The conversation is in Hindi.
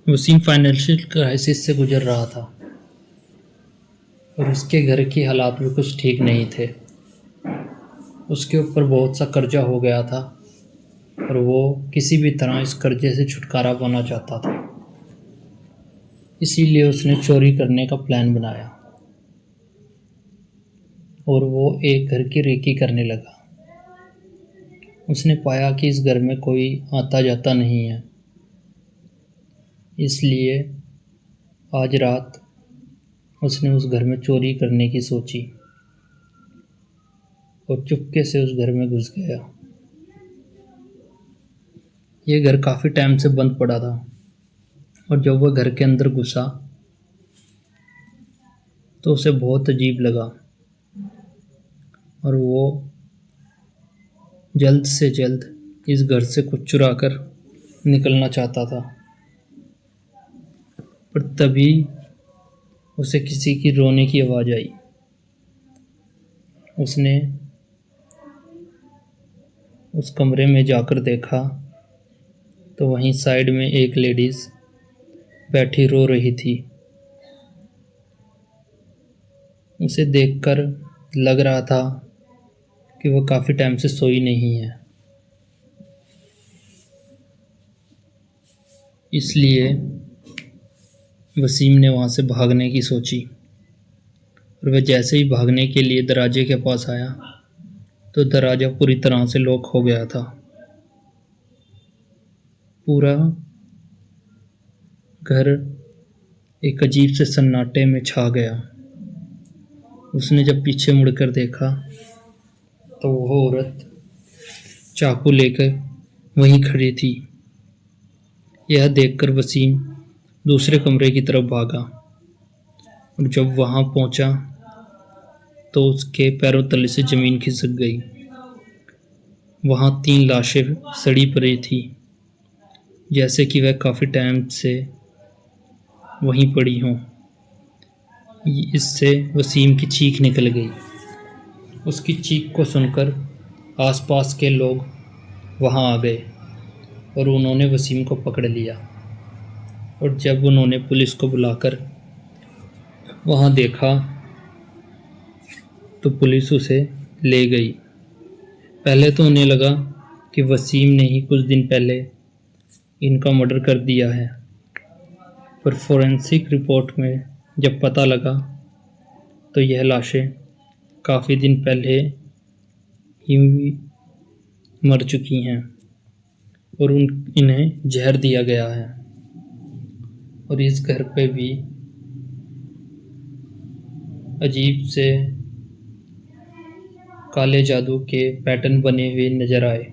वसीम फाइनेंशियल क्राइसिस से गुजर रहा था और उसके घर के हालात भी कुछ ठीक नहीं थे। उसके ऊपर बहुत सा कर्जा हो गया था और वो किसी भी तरह इस कर्जे से छुटकारा पाना चाहता था। इसीलिए उसने चोरी करने का प्लान बनाया और वो एक घर की रेकी करने लगा। उसने पाया कि इस घर में कोई आता जाता नहीं है, इसलिए आज रात उसने उस घर में चोरी करने की सोची और चुपके से उस घर में घुस गया। ये घर काफ़ी टाइम से बंद पड़ा था और जब वह घर के अंदर घुसा तो उसे बहुत अजीब लगा और वो जल्द से जल्द इस घर से कुछ चुरा कर निकलना चाहता था। पर तभी उसे किसी की रोने की आवाज़ आई। उसने उस कमरे में जाकर देखा तो वहीं साइड में एक लेडीज़ बैठी रो रही थी। उसे देखकर लग रहा था कि वह काफ़ी टाइम से सोई नहीं है, इसलिए वसीम ने वहाँ से भागने की सोची। और वह जैसे ही भागने के लिए दरवाजे के पास आया तो दरवाज़ा पूरी तरह से लॉक हो गया था। पूरा घर एक अजीब से सन्नाटे में छा गया। उसने जब पीछे मुड़कर देखा तो वह औरत चाकू लेकर वहीं खड़ी थी। यह देखकर वसीम दूसरे कमरे की तरफ भागा और जब वहां पहुंचा तो उसके पैरों तले से ज़मीन खिसक गई। वहां 3 लाशें सड़ी पड़ी थी, जैसे कि वह काफ़ी टाइम से वहीं पड़ी हों। इससे वसीम की चीख निकल गई। उसकी चीख को सुनकर आसपास के लोग वहां आ गए और उन्होंने वसीम को पकड़ लिया। और जब उन्होंने पुलिस को बुलाकर वहां देखा तो पुलिस उसे ले गई। पहले तो उन्हें लगा कि वसीम ने ही कुछ दिन पहले इनका मर्डर कर दिया है, पर फोरेंसिक रिपोर्ट में जब पता लगा तो यह लाशें काफ़ी दिन पहले ही मर चुकी हैं और इन्हें जहर दिया गया है। और इस घर पे भी अजीब से काले जादू के पैटर्न बने हुए नजर आए।